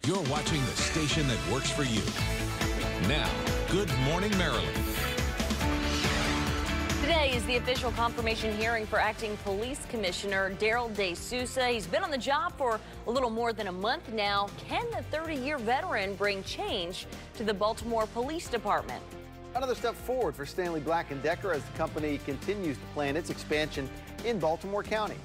You're watching the station that works for you. Now, Good Morning Maryland. Today is the official confirmation hearing for acting police commissioner Daryl DeSouza. He's been on the job for a little more than a month now. Can the 30-year veteran bring change to the Baltimore Police Department? Another step forward for Stanley Black & Decker as the company continues to plan its expansion in Baltimore County.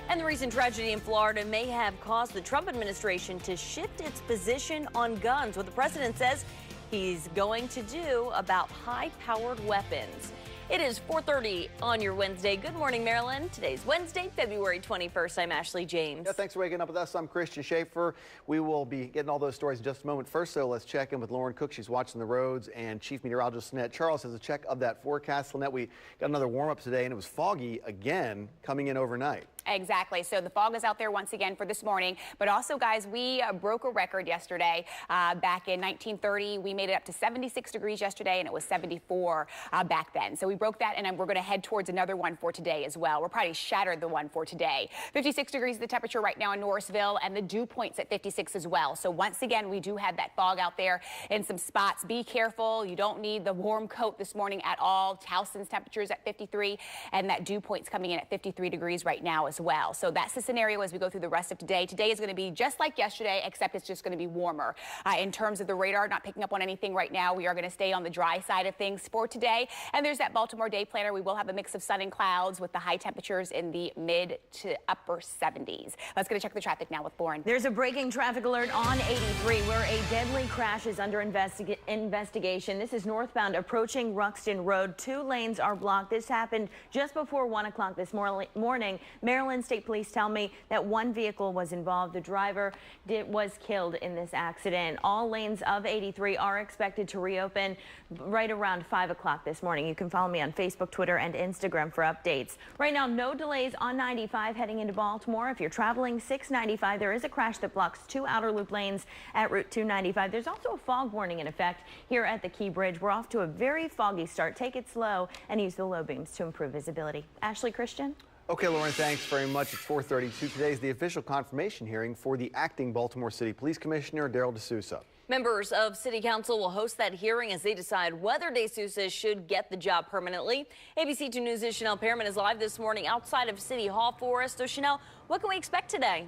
And the recent tragedy in Florida may have caused the Trump administration to shift its position on guns, what the president says he's going to do about high-powered weapons. It is 4:30 on your Wednesday. Good morning, Maryland. Today's Wednesday, February 21st. I'm Ashley James. Yeah, thanks for waking up with us. I'm Christian Schaefer. We will be getting all those stories in just a moment. First, though, let's check in with Lauren Cook. She's watching the roads, and Chief Meteorologist Lynette Charles has a check of that forecast. Lynette, we got another warm-up today, and it was foggy again coming in overnight. Exactly. So the fog is out there once again for this morning. But also, guys, we broke a record yesterday. Back in 1930, we made it up to 76 degrees yesterday, and it was 74 back then. So we broke that, and we're going to head towards another one for today as well. We're probably shattered the one for today. 56 degrees the temperature right now in Norrisville, and the dew point's at 56 as well. So once again, we do have that fog out there in some spots. Be careful. You don't need the warm coat this morning at all. Towson's temperature is at 53, and that dew point's coming in at 53 degrees right now as well. So that's the scenario as we go through the rest of today. Today is going to be just like yesterday, except it's just going to be warmer. In terms of the radar, not picking up on anything right now. We are going to stay on the dry side of things for today. And there's that Baltimore day planner. We will have a mix of sun and clouds with the high temperatures in the mid to upper 70s. Let's go check the traffic now with Lauren. There's a breaking traffic alert on 83 where a deadly crash is under investigation. This is northbound approaching Ruxton Road. 2 lanes are blocked. This happened just before 1 o'clock this morning. Maryland State Police tell me that 1 vehicle was involved. The driver was killed in this accident. All lanes of 83 are expected to reopen right around 5 o'clock this morning. You can follow me on Facebook, Twitter, and Instagram for updates. Right now, no delays on 95 heading into Baltimore. If you're traveling 695, there is a crash that blocks 2 outer loop lanes at Route 295. There's also a fog warning in effect here at the Key Bridge. We're off to a very foggy start. Take it slow and use the low beams to improve visibility. Ashley, Christian? Okay, Lauren, thanks very much. It's 4:32. Today's the official confirmation hearing for the acting Baltimore City Police Commissioner, Daryl DeSouza. Members of City Council will host that hearing as they decide whether DeSouza should get the job permanently. ABC2 News' Chanel Pearman is live this morning outside of City Hall for us. So, Chanel, what can we expect today?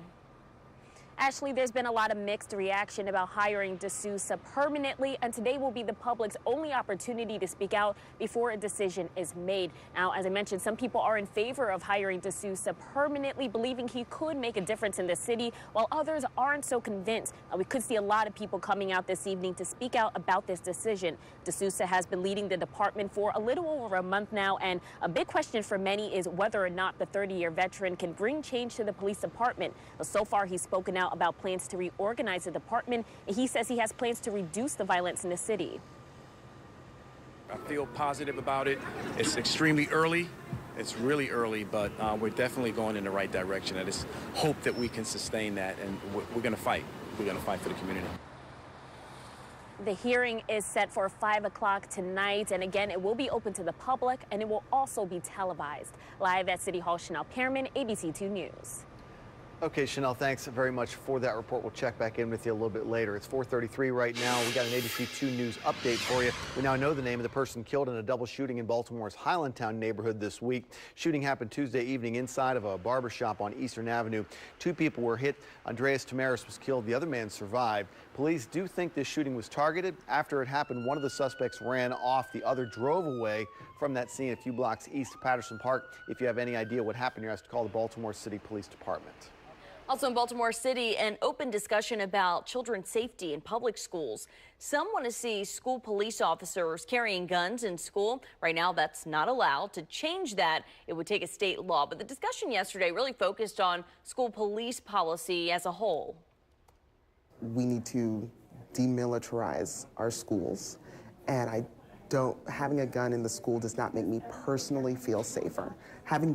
Ashley, there's been a lot of mixed reaction about hiring DeSouza permanently, and today will be the public's only opportunity to speak out before a decision is made. Now, as I mentioned, some people are in favor of hiring DeSouza permanently, believing he could make a difference in the city, while others aren't so convinced. We could see a lot of people coming out this evening to speak out about this decision. DeSouza has been leading the department for a little over a month now, and a big question for many is whether or not the 30-year veteran can bring change to the police department. So far, he's spoken out about plans to reorganize the department, and he says he has plans to reduce the violence in the city. I feel positive about it. It's extremely early. It's really early, but we're definitely going in the right direction. I just hope that we can sustain that, and we're going to fight. We're going to fight for the community. The hearing is set for 5 o'clock tonight, and again, it will be open to the public, and it will also be televised. Live at City Hall, Chanel Pearman, ABC2 News. Okay, Chanel, thanks very much for that report. We'll check back in with you a little bit later. It's 4:33 right now. We got an ABC2 News update for you. We now know the name of the person killed in a double shooting in Baltimore's Highlandtown neighborhood this week. Shooting happened Tuesday evening inside of a barbershop on Eastern Avenue. 2 people were hit. Andreas Tamaris was killed. The other man survived. Police do think this shooting was targeted. After it happened, one of the suspects ran off. The other drove away from that scene a few blocks east of Patterson Park. If you have any idea what happened, you're asked to call the Baltimore City Police Department. Also in Baltimore City, an open discussion about children's safety in public schools. Some want to see school police officers carrying guns in school. Right now, that's not allowed. To change that, it would take a state law. But the discussion yesterday really focused on school police policy as a whole. We need to demilitarize our schools, and having a gun in the school does not make me personally feel safer. Having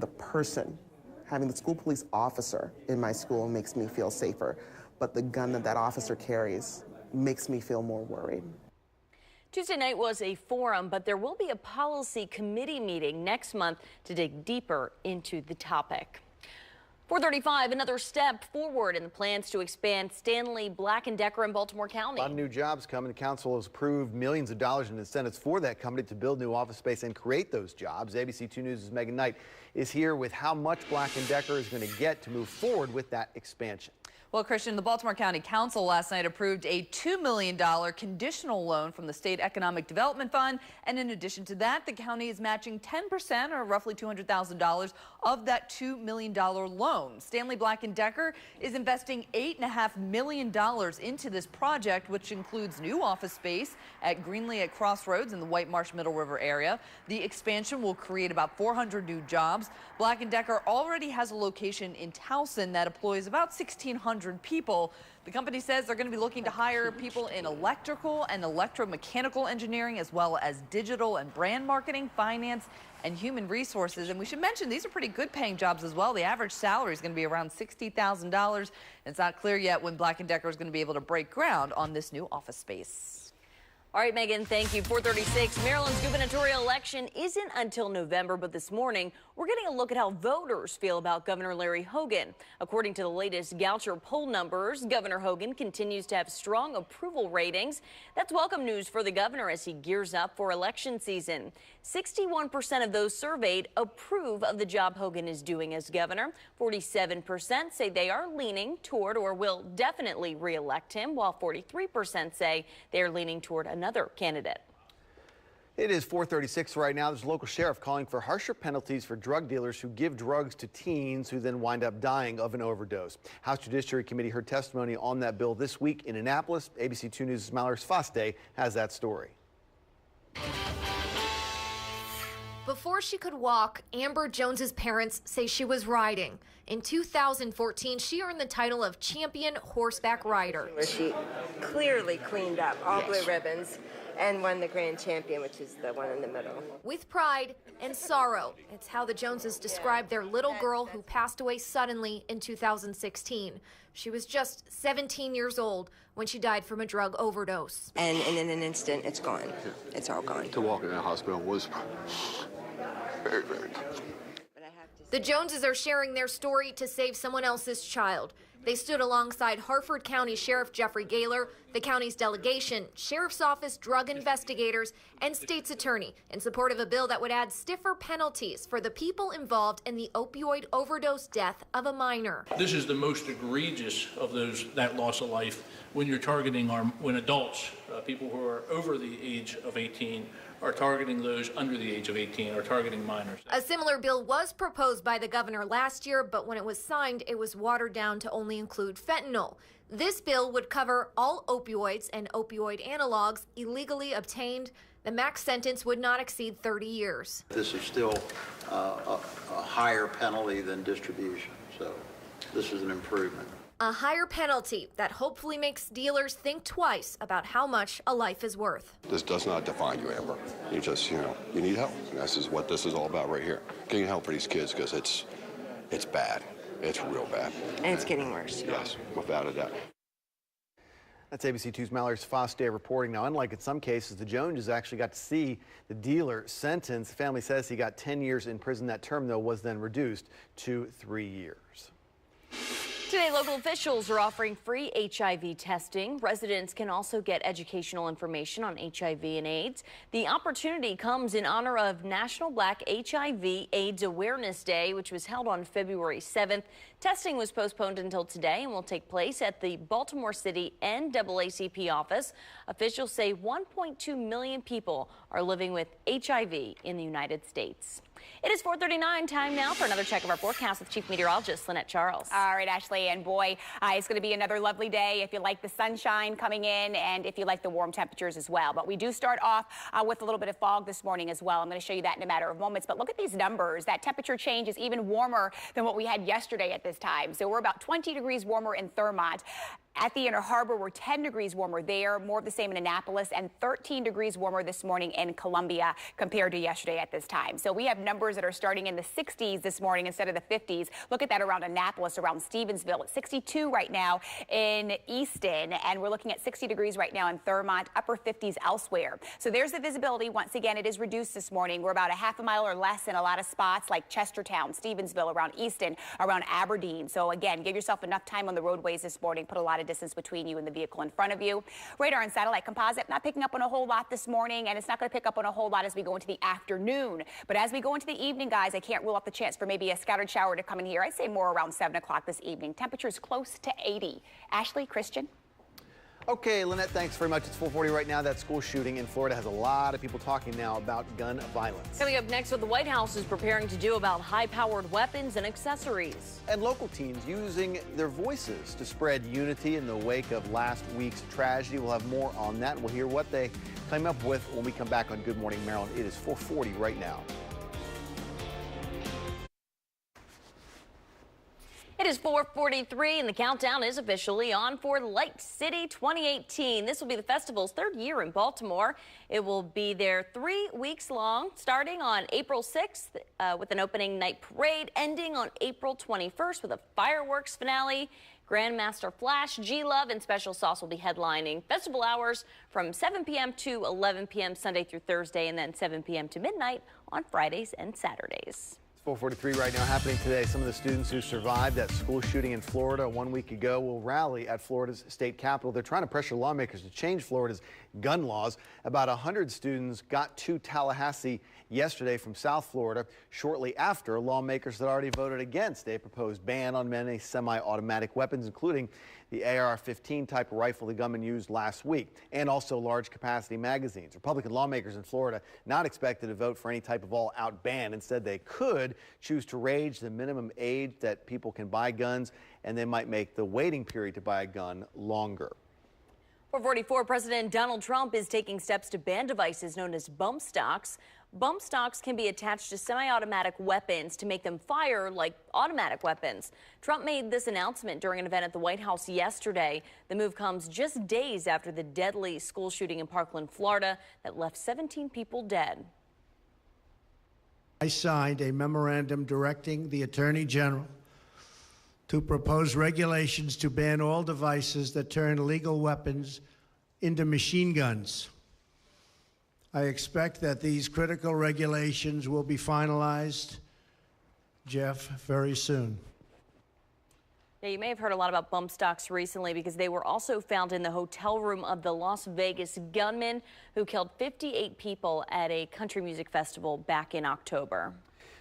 the school police officer in my school makes me feel safer, but the gun that officer carries makes me feel more worried. Tuesday night was a forum, but there will be a policy committee meeting next month to dig deeper into the topic. 435, another step forward in the plans to expand Stanley Black & Decker in Baltimore County. A lot of new jobs coming. The council has approved millions of dollars in incentives for that company to build new office space and create those jobs. ABC2 News' Megan Knight is here with how much Black & Decker is going to get to move forward with that expansion. Well, Christian, the Baltimore County Council last night approved a $2 million conditional loan from the State Economic Development Fund. And in addition to that, the county is matching 10% or roughly $200,000 of that $2 million loan. Stanley Black & Decker is investing $8.5 million into this project, which includes new office space at Greenlee at Crossroads in the White Marsh Middle River area. The expansion will create about 400 new jobs. Black & Decker already has a location in Towson that employs about 1,600 people. The company says they're going to be looking to hire people in electrical and electromechanical engineering, as well as digital and brand marketing, finance, and human resources. And we should mention these are pretty good paying jobs as well. The average salary is going to be around $60,000. It's not clear yet when Black & Decker is going to be able to break ground on this new office space. All right, Megan, thank you. 436, Maryland's gubernatorial election isn't until November, but this morning we're getting a look at how voters feel about Governor Larry Hogan. According to the latest Goucher poll numbers, Governor Hogan continues to have strong approval ratings. That's welcome news for the governor as he gears up for election season. 61% of those surveyed approve of the job Hogan is doing as governor. 47% say they are leaning toward or will definitely re-elect him, while 43% say they are leaning toward another candidate. It is 4:36 right now. There's a local sheriff calling for harsher penalties for drug dealers who give drugs to teens who then wind up dying of an overdose. House Judiciary Committee heard testimony on that bill this week in Annapolis. ABC2 News' Mallory Sfaste has that story. Before she could walk, Amber Jones's parents say she was riding. In 2014, she earned the title of Champion Horseback Rider. She clearly cleaned up all blue ribbons and won the Grand Champion, which is the one in the middle. With pride and sorrow, it's how the Joneses described their little girl who passed away suddenly in 2016. She was just 17 years old when she died from a drug overdose. And in an instant, it's gone. It's all gone. To walk in that hospital was very, very tough. The Joneses are sharing their story to save someone else's child. They stood alongside Harford County Sheriff Jeffrey Gaylor, the county's delegation, Sheriff's Office drug investigators, and state's attorney in support of a bill that would add stiffer penalties for the people involved in the opioid overdose death of a minor. This is the most egregious of that loss of life when you're targeting when adults, people who are over the age of 18, are targeting those under the age of 18, or targeting minors. A similar bill was proposed by the governor last year, but when it was signed, it was watered down to only include fentanyl. This bill would cover all opioids and opioid analogs illegally obtained. The max sentence would not exceed 30 years. This is still a higher penalty than distribution, so this is an improvement. A higher penalty that hopefully makes dealers think twice about how much a life is worth. This does not define you, Amber. You just, you need help. And this is what this is all about right here. Getting help for these kids, because it's bad. It's real bad. And it's getting worse. Yes, without a doubt. That's ABC2's Mallory Sfaste reporting. Now, unlike in some cases, the Joneses actually got to see the dealer sentenced. The family says he got 10 years in prison. That term, though, was then reduced to 3 years. Today, local officials are offering free HIV testing. Residents can also get educational information on HIV and AIDS. The opportunity comes in honor of National Black HIV/AIDS Awareness Day, which was held on February 7th. Testing was postponed until today and will take place at the Baltimore City NAACP office. Officials say 1.2 million people are living with HIV in the United States. It is 4:39, time now for another check of our forecast with Chief Meteorologist Lynette Charles. All right, Ashley, and boy, it's going to be another lovely day if you like the sunshine coming in and if you like the warm temperatures as well. But we do start off with a little bit of fog this morning as well. I'm going to show you that in a matter of moments. But look at these numbers. That temperature change is even warmer than what we had yesterday at this time. So we're about 20 degrees warmer in Thurmont. At the Inner Harbor, we're 10 degrees warmer there, more of the same in Annapolis, and 13 degrees warmer this morning in Columbia compared to yesterday at this time. So we have numbers that are starting in the 60s this morning instead of the 50s. Look at that around Annapolis, around Stevensville. It's 62 right now in Easton, and we're looking at 60 degrees right now in Thurmont, upper 50s elsewhere. So there's the visibility. Once again, it is reduced this morning. We're about a half a mile or less in a lot of spots like Chestertown, Stevensville, around Easton, around Aberdeen. So again, give yourself enough time on the roadways this morning. Put a lot of distance between you and the vehicle in front of you. Radar and satellite composite not picking up on a whole lot this morning, and it's not going to pick up on a whole lot as we go into the afternoon. But as we go into the evening, guys, I can't rule out the chance for maybe a scattered shower to come in here. I'd say more around 7 o'clock this evening. Temperatures close to 80. Ashley, Christian. Okay, Lynette, thanks very much. It's 4:40 right now. That school shooting in Florida has a lot of people talking now about gun violence. Coming up next, what the White House is preparing to do about high-powered weapons and accessories. And local teens using their voices to spread unity in the wake of last week's tragedy. We'll have more on that. We'll hear what they came up with when we come back on Good Morning Maryland. It is 4:40 right now. It is 4:43 and the countdown is officially on for Light City 2018. This will be the festival's third year in Baltimore. It will be there 3 weeks long, starting on April 6th with an opening night parade, ending on April 21st with a fireworks finale. Grandmaster Flash, G-Love, and Special Sauce will be headlining festival hours from 7 p.m. to 11 p.m. Sunday through Thursday, and then 7 p.m. to midnight on Fridays and Saturdays. 4:43 right now. Happening today, some of the students who survived that school shooting in Florida 1 week ago will rally at Florida's state capitol. They're trying to pressure lawmakers to change Florida's gun laws. About 100 students got to Tallahassee yesterday from South Florida shortly after lawmakers had already voted against a proposed ban on many semi-automatic weapons, including the AR-15 type of rifle the gunman used last week, and also large capacity magazines. Republican lawmakers in Florida not expected to vote for any type of all-out ban. Instead, they could choose to raise the minimum age that people can buy guns, and they might make the waiting period to buy a gun longer. 444, President Donald Trump is taking steps to ban devices known as bump stocks. Bump stocks can be attached to semi-automatic weapons to make them fire like automatic weapons. Trump made this announcement during an event at the White House yesterday. The move comes just days after the deadly school shooting in Parkland, Florida, that left 17 people dead. I signed a memorandum directing the Attorney General to propose regulations to ban all devices that turn legal weapons into machine guns. I expect that these critical regulations will be finalized, Jeff, very soon. Yeah, you may have heard a lot about bump stocks recently because they were also found in the hotel room of the Las Vegas gunman who killed 58 people at a country music festival back in October.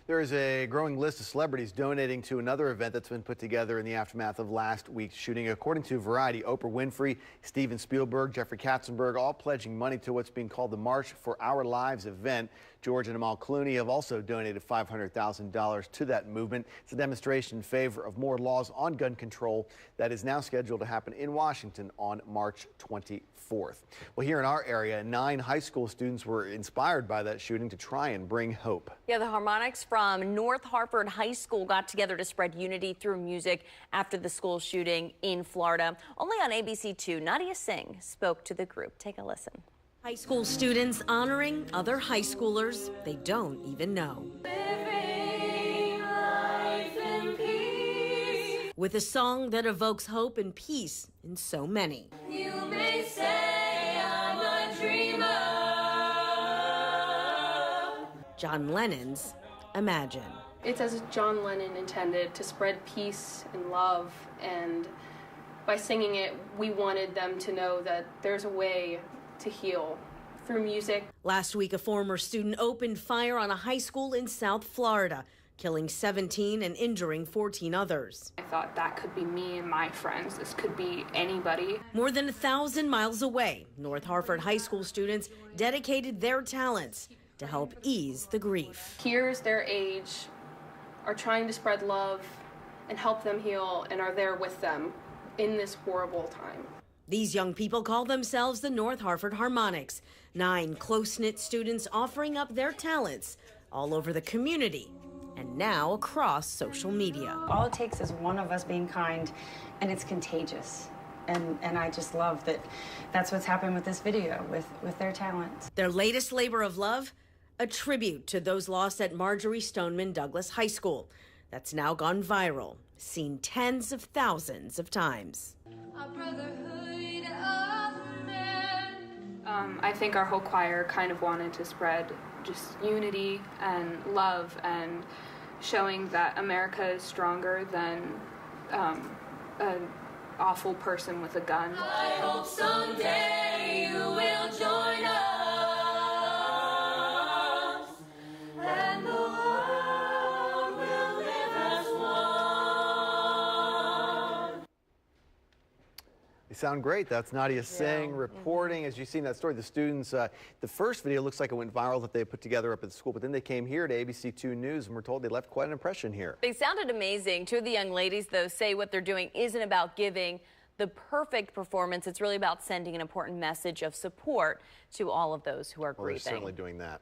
There is a growing list of celebrities donating to another event that's been put together in the aftermath of last week's shooting. According to Variety, Oprah Winfrey, Steven Spielberg, Jeffrey Katzenberg, all pledging money to what's being called the March for Our Lives event. George and Amal Clooney have also donated $500,000 to that movement. It's a demonstration in favor of more laws on gun control that is now scheduled to happen in Washington on March 24th. Well, here in our area, 9 high school students were inspired by that shooting to try and bring hope. Yeah, the harmonics from North Hartford High School got together to spread unity through music after the school shooting in Florida. Only on ABC2, Nadia Singh spoke to the group. Take a listen. High school students honoring other high schoolers they don't even know. Living life in peace. With a song that evokes hope and peace in so many. You may say I'm a dreamer. John Lennon's Imagine. It's as John Lennon intended, to spread peace and love, and by singing it, we wanted them to know that there's a way to heal through music. Last week, a former student opened fire on a high school in South Florida, killing 17 and injuring 14 others. I thought that could be me and my friends. This could be anybody. More than 1,000 miles away, North Hartford High School students dedicated their talents to help ease the grief. Peers their age are trying to spread love and help them heal and are there with them in this horrible time. These young people call themselves the North Hartford Harmonics, 9 close-knit students offering up their talents all over the community and now across social media. All it takes is one of us being kind, and it's contagious. And I just love that that's what's happened with this video, with their talent. Their latest labor of love, a tribute to those lost at Marjorie Stoneman Douglas High School. That's now gone viral, seen tens of thousands of times. I think our whole choir kind of wanted to spread just unity and love and showing that America is stronger than an awful person with a gun. I hope someday you will join us and the world will live as one. They sound great. That's Nadia Singh reporting. As you've seen that story, the students, the first video looks like it went viral that they put together up at the school, but then they came here to ABC2 News and we're told they left quite an impression here. They sounded amazing. Two of the young ladies, though, say what they're doing isn't about giving the perfect performance. It's really about sending an important message of support to all of those who are grieving. They're certainly doing that.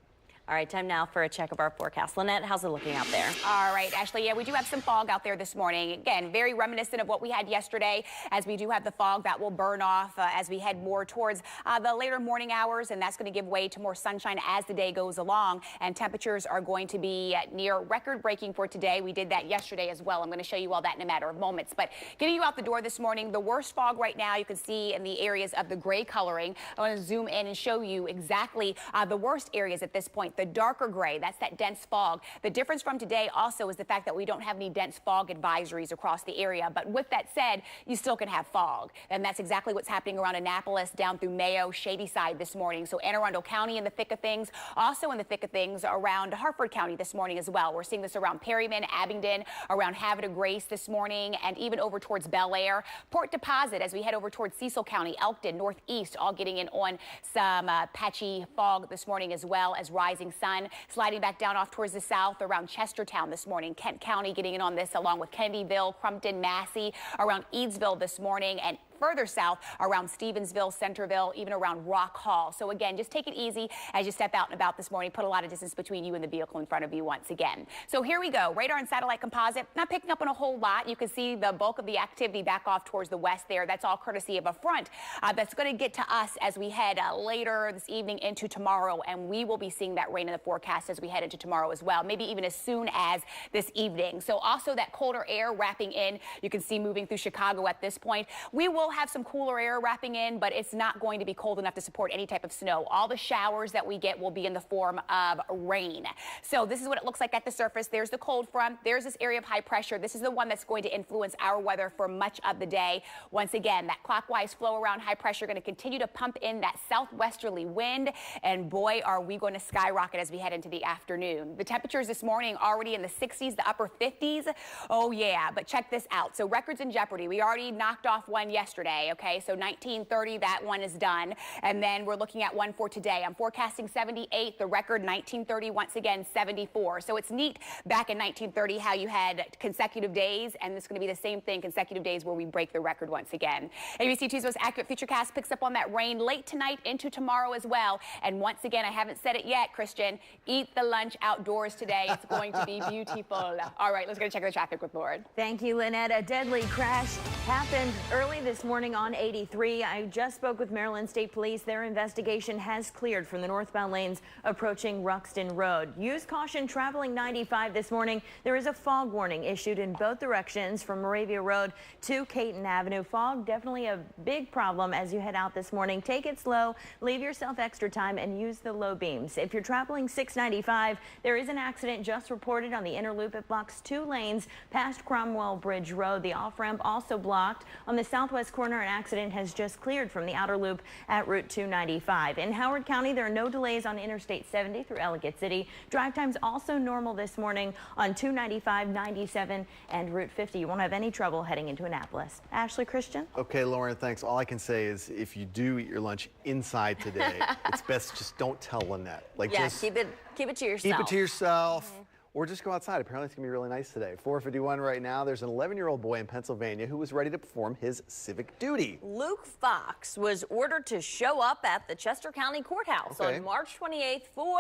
All right, time now for a check of our forecast. Lynette, how's it looking out there? All right, Ashley, yeah, we do have some fog out there this morning. Again, very reminiscent of what we had yesterday, as we do have the fog that will burn off as we head more towards the later morning hours, and that's going to give way to more sunshine as the day goes along, and temperatures are going to be near record-breaking for today. We did that yesterday as well. I'm going to show you all that in a matter of moments, but getting you out the door this morning, the worst fog right now you can see in the areas of the gray coloring. I want to zoom in and show you exactly the worst areas at this point. The darker gray, that's that dense fog. The difference from today also is the fact that we don't have any dense fog advisories across the area. But with that said, you still can have fog. And that's exactly what's happening around Annapolis, down through Mayo, Shadyside this morning. So Anne Arundel County in the thick of things, also in the thick of things around Harford County this morning as well. We're seeing this around Perryman, Abingdon, around Havre de Grace this morning, and even over towards Bel Air. Port Deposit as we head over towards Cecil County, Elkton, Northeast, all getting in on some patchy fog this morning, as well as rising sun. Sliding back down off towards the south around Chestertown this morning. Kent County getting in on this along with Kennedyville, Crumpton, Massey, around Eadsville this morning, and further south around Stevensville, Centerville, even around Rock Hall. So again, just take it easy as you step out and about this morning. Put a lot of distance between you and the vehicle in front of you once again. So here we go. Radar and satellite composite, not picking up on a whole lot. You can see the bulk of the activity back off towards the west there. That's all courtesy of a front that's going to get to us as we head later this evening into tomorrow. And we will be seeing that rain in the forecast as we head into tomorrow as well, maybe even as soon as this evening. So also that colder air wrapping in. You can see moving through Chicago at this point. We will have some cooler air wrapping in, but it's not going to be cold enough to support any type of snow. All the showers that we get will be in the form of rain. So this is what it looks like at the surface. There's the cold front. There's this area of high pressure. This is the one that's going to influence our weather for much of the day. Once again, that clockwise flow around high pressure going to continue to pump in that southwesterly wind, and boy, are we going to skyrocket as we head into the afternoon. The temperatures this morning already in the 60s, the upper 50s. Oh yeah, but check this out. So records in jeopardy. We already knocked off one yesterday. Okay, so 1930, that one is done. And then we're looking at one for today. I'm forecasting 78, the record 1930, once again, 74. So it's neat back in 1930 how you had consecutive days, and it's going to be the same thing, consecutive days where we break the record once again. ABC2's most accurate futurecast picks up on that rain late tonight into tomorrow as well. And once again, I haven't said it yet, Christian, eat the lunch outdoors today. It's going to be beautiful. All right, let's go check the traffic with Lauren. Thank you, Lynette. A deadly crash happened early this morning on 83. I just spoke with Maryland State Police. Their investigation has cleared from the northbound lanes approaching Ruxton Road. Use caution traveling 95 this morning. There is a fog warning issued in both directions from Moravia Road to Caton Avenue. Fog definitely a big problem as you head out this morning. Take it slow, leave yourself extra time, and use the low beams. If you're traveling 695, there is an accident just reported on the inner loop. It blocks 2 lanes past Cromwell Bridge Road. The off-ramp also blocked. On the southwest corner, an accident has just cleared from the outer loop at Route 295. In Howard County, there are no delays on Interstate 70 through Ellicott City. Drive times also normal this morning on 295, 97, and Route 50. You won't have any trouble heading into Annapolis. Ashley, Christian? Okay, Lauren, thanks. All I can say is if you do eat your lunch inside today, it's best just don't tell Lynette. Like, yeah, just keep it to yourself. Keep it to yourself. Or just go outside. Apparently it's going to be really nice today. 4:51 right now. There's an 11-year-old boy in Pennsylvania who was ready to perform his civic duty. Luke Fox was ordered to show up at the Chester County Courthouse on March 28th for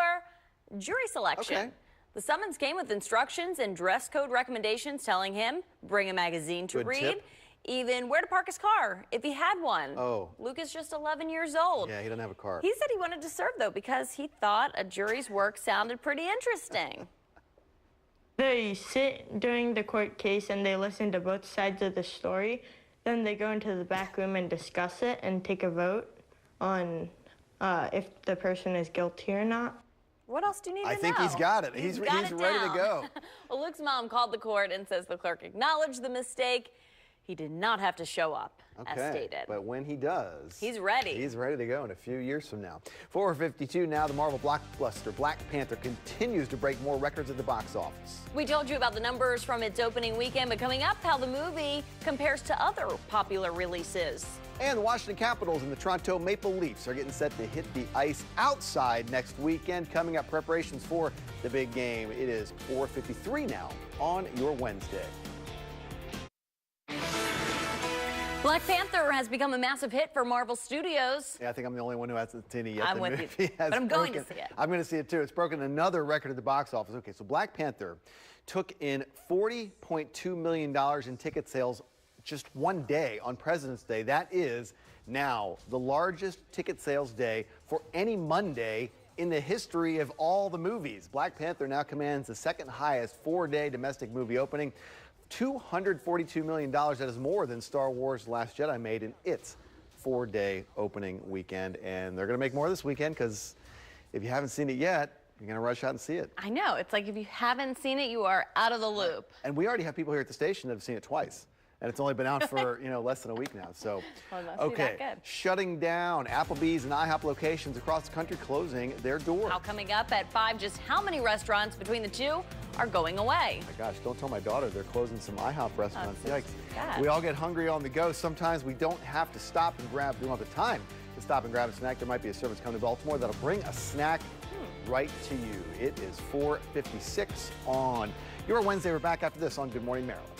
jury selection. The summons came with instructions and dress code recommendations telling him bring a magazine to read, even where to park his car if he had one. Oh. Luke is just 11 years old. Yeah, he doesn't have a car. He said he wanted to serve, though, because he thought a jury's work sounded pretty interesting. They sit during the court case and they listen to both sides of the story. Then they go into the back room and discuss it and take a vote on if the person is guilty or not. What else do you need to know? I think he's got it. He's ready to go. Well, Luke's mom called the court and says the clerk acknowledged the mistake. He did not have to show up, as stated. But when he does, he's ready. He's ready to go in a few years from now. 4:52 now, the Marvel blockbuster Black Panther continues to break more records at the box office. We told you about the numbers from its opening weekend, but coming up, how the movie compares to other popular releases. And the Washington Capitals and the Toronto Maple Leafs are getting set to hit the ice outside next weekend. Coming up, preparations for the big game. It is 4:53 now on your Wednesday. Black Panther has become a massive hit for Marvel Studios. Yeah, I think I'm the only one who hasn't seen it yet. I'm with you, but I'm going to see it. I'm going to see it too. It's broken another record at the box office. Okay, so Black Panther took in $40.2 million in ticket sales just one day on President's Day. That is now the largest ticket sales day for any Monday in the history of all the movies. Black Panther now commands the second highest four-day domestic movie opening. $242 million. That is more than Star Wars The Last Jedi made in its four-day opening weekend. And they're going to make more this weekend because if you haven't seen it yet, you're going to rush out and see it. I know. It's like if you haven't seen it, you are out of the loop. And we already have people here at the station that have seen it twice. And it's only been out for, less than a week now. So, okay, shutting down Applebee's and IHOP locations across the country, closing their doors. Now coming up at 5, just how many restaurants between the two are going away? Oh my gosh, don't tell my daughter they're closing some IHOP restaurants. That's Yikes. We all get hungry on the go. Sometimes we don't have to stop and grab, we don't have the time to stop and grab a snack. There might be a service coming to Baltimore that'll bring a snack right to you. It is 4:56 on your Wednesday. We're back after this on Good Morning Maryland.